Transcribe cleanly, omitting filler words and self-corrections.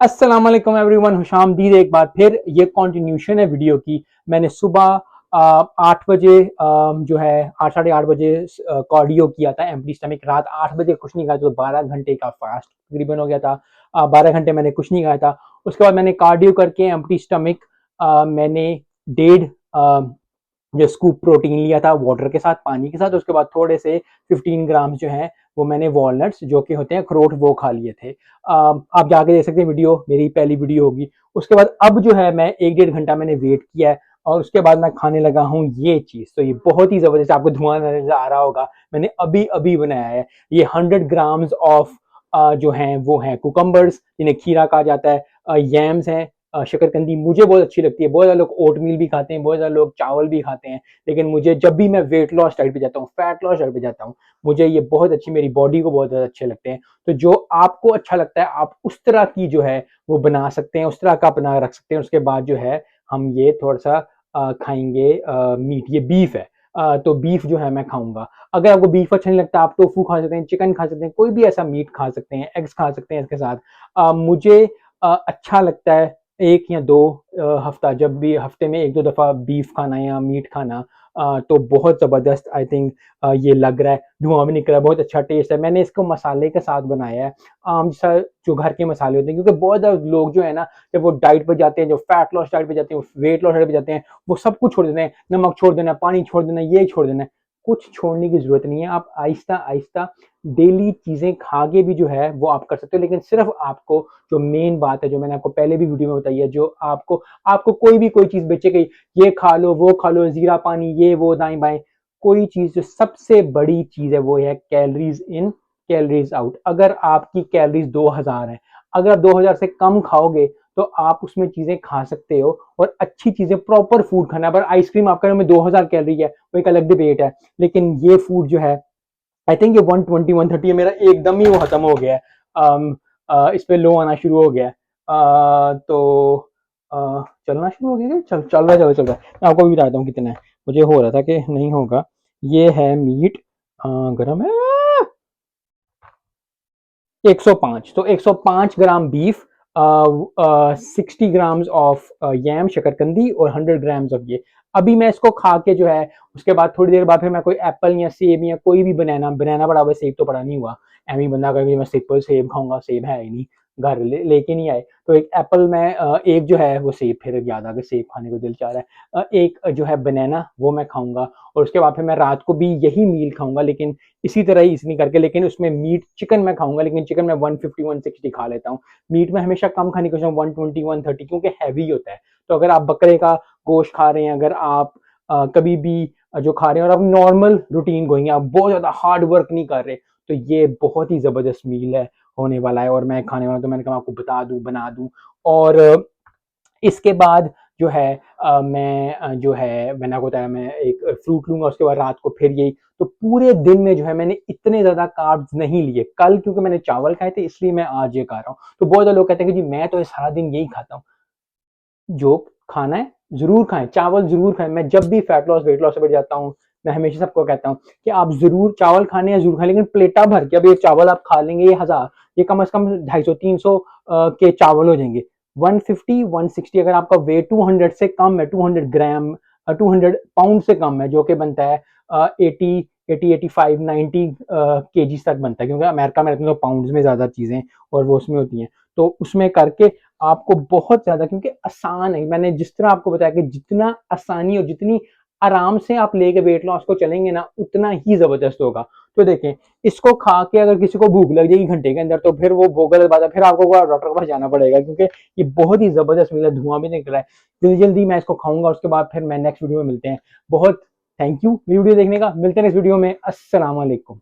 अस्सलाम वालेकुम एवरीवन, खुशामदीद एक बार फिर। ये कंटिन्यूशन है वीडियो की। मैंने सुबह 8 बजे जो है 8 साढ़े 8 बजे कार्डियो किया था एम्प्टी स्टमक। रात 8 बजे कुछ नहीं खाया, तो 12 घंटे का फास्ट तकरीबन हो गया था। 12 घंटे मैंने कुछ नहीं खाया था। उसके बाद मैंने कार्डियो करके एम्प्टी स्टमक मैंने 1.5 जो स्कूप प्रोटीन लिया था वाटर के साथ, पानी के साथ। उसके बाद थोड़े से 15 ग्राम जो है वो मैंने वॉलनट्स जो कि होते हैं अखरोट, वो खा लिए थे। आप जाके देख सकते हैं, वीडियो मेरी पहली वीडियो होगी। उसके बाद अब जो है मैं 1-1.5 घंटा मैंने वेट किया है और उसके बाद मैं खाने लगा हूँ ये चीज। तो ये बहुत ही जबरदस्त, आपको धुआं नजर आ रहा होगा, मैंने अभी अभी बनाया है। ये 100 ग्राम्स ऑफ जो हैं वो हैं कुकम्बर्स, जिन्हें खीरा कहा जाता है, यम्स हैं, शकरकंदी मुझे बहुत अच्छी लगती है। बहुत ज़्यादा लोग ओट मील भी खाते हैं, बहुत ज़्यादा लोग चावल भी खाते हैं, लेकिन मुझे जब भी मैं वेट लॉस डाइट पे जाता हूँ, फैट लॉस डाइट पे जाता हूँ, मुझे ये बहुत अच्छी, मेरी बॉडी को बहुत ज़्यादा अच्छे लगते हैं। तो जो आपको अच्छा लगता है आप उस तरह की जो है वो बना सकते हैं, उस तरह का बना रख सकते हैं। उसके बाद जो है हम ये थोड़ा सा खाएंगे मीट, ये बीफ है। तो बीफ जो है मैं खाऊंगा। अगर आपको बीफ अच्छा नहीं लगता, आप टोफू खा सकते हैं, चिकन खा सकते हैं, कोई भी ऐसा मीट खा सकते हैं, एग्स खा सकते हैं इसके साथ। मुझे अच्छा लगता है 1 या 2 हफ्ता, जब भी हफ्ते में 1-2 दफ़ा बीफ खाना या मीट खाना। तो बहुत ज़बरदस्त आई थिंक ये लग रहा है, धुआं भी निकल रहा है, बहुत अच्छा टेस्ट है। मैंने इसको मसाले के साथ बनाया है, आम सा जो घर के मसाले होते हैं, क्योंकि बहुत ज़्यादा लोग जो है ना, जब वो डाइट पे जाते हैं, जो फैट लॉस डाइट पे जाते हैं, वेट लॉस डाइट पे जाते हैं, वो सब कुछ छोड़ देते हैं। नमक छोड़ देना, पानी छोड़ देना, ये छोड़ देना है। कुछ छोड़ने की ज़रूरत नहीं है। आप आहिस्ता आहिस्ता डेली चीज़ें खा के भी जो है वो आप कर सकते हो, लेकिन सिर्फ आपको, जो मेन बात है, जो मैंने आपको पहले भी वीडियो में बताई है, जो आपको आपको कोई भी कोई चीज़ बेचे गई, ये खा लो, वो खा लो, जीरा पानी, ये वो दाएं बाएं, कोई चीज़, जो सबसे बड़ी चीज़ है वो है कैलोरीज इन कैलोरीज आउट। अगर आपकी कैलोरीज 2000 है, अगर आप 2000 से कम खाओगे तो आप उसमें चीज़ें खा सकते हो, और अच्छी चीज़ें, प्रॉपर फूड खाना है। पर आइसक्रीम आपका में 2000 कैलोरी है, वो एक अलग डिबेट है। लेकिन ये फूड जो है, आई थिंक ये 120-130 है, मेरा एकदम ही वो खत्म हो गया है। इस पे लो आना शुरू हो गया है। तो चलना शुरू हो गया क्या? चल रहा है। मैं आपको भी बताता हूँ कितना है। मुझे हो रहा था कि नहीं होगा। ये है मीट, गर्म है। 105, तो 105 ग्राम बीफ, 60 ग्राम्स ऑफ यम शकरकंदी, और 100 ग्राम्स ऑफ ये। अभी मैं इसको खा के जो है, उसके बाद थोड़ी देर बाद फिर मैं कोई एप्पल या सेब या कोई भी बनाना बनाना पड़ा हुआ, सेब तो पड़ा नहीं हुआ। एम ही बंदा कहेगा मैं सिंपल सेब खाऊंगा, सेब है ही नहीं, घर लेके नहीं आए, तो एक एप्पल में एक जो है वो सेब, फिर याद आ गया सेब खाने को दिल चाह रहा है। एक जो है बनाना, वो मैं खाऊंगा। और उसके बाद फिर मैं रात को भी यही मील खाऊंगा, लेकिन इसी तरह ही इसनी करके, लेकिन उसमें मीट, चिकन मैं खाऊंगा, लेकिन चिकन में 150-160 खा लेता हूँ। मीट में हमेशा कम खाने की कोशिश 120-130, क्योंकि हैवी होता है। तो अगर आप बकरे का गोश्त खा रहे हैं, अगर आप कभी भी जो खा रहे हैं, और आप नॉर्मल रूटीन गोइंग, आप बहुत ज्यादा हार्ड वर्क नहीं कर रहे, तो ये बहुत ही जबरदस्त मील है, होने वाला है। और मैं खाने वाला, तो मैंने कहा आपको बता दूं, बना दूं। और इसके बाद जो है मैं जो है मैंने आपको बताया, मैं एक फ्रूट लूंगा, उसके बाद रात को फिर यही। तो पूरे दिन में जो है मैंने इतने ज्यादा कार्ब्स नहीं लिए कल, क्योंकि मैंने चावल खाए थे, इसलिए मैं आज ये खा रहा हूँ। तो बहुत ज्यादा लोग कहते हैं कि जी मैं तो सारा दिन यही खाता हूँ। जो खाना है जरूर खाएं, चावल जरूर खाएं। मैं जब भी फैट लॉस वेट लॉस से बैठ जाता हूँ, मैं हमेशा सबको कहता हूँ कि आप जरूर चावल खाने हैं, जरूर खाएं, लेकिन प्लेटा भर के। अब ये चावल आप खा लेंगे, ये 1000, ये कम से कम 250-300 के चावल हो जाएंगे। 150-160, अगर आपका वेट 200 से कम है, 200 ग्राम, 200 पाउंड से कम है, जो कि बनता है 80-85-90 केजी तक बनता है, क्योंकि अमेरिका में रहते हैं तो पाउंड्स में ज्यादा चीजें और वो उसमें होती हैं। तो उसमें करके आपको बहुत ज्यादा, क्योंकि आसान है, मैंने जिस तरह आपको बताया कि जितना आसानी और जितनी आराम से आप लेके वेट लॉस को चलेंगे ना, उतना ही जबरदस्त होगा। तो देखें, इसको खा के अगर किसी को भूख लग जाएगी घंटे के अंदर, तो फिर वो भूख बात है, फिर आपको डॉक्टर के पास जाना पड़ेगा, क्योंकि ये बहुत ही जबरदस्त मिला, धुआं भी निकल रहा है। जल्दी जल्दी मैं इसको खाऊंगा, उसके बाद फिर मैं नेक्स्ट वीडियो में मिलते हैं। बहुत थैंक यू वीडियो देखने का, मिलते हैं नेक्स्ट वीडियो में। अस्सलाम वालेकुम।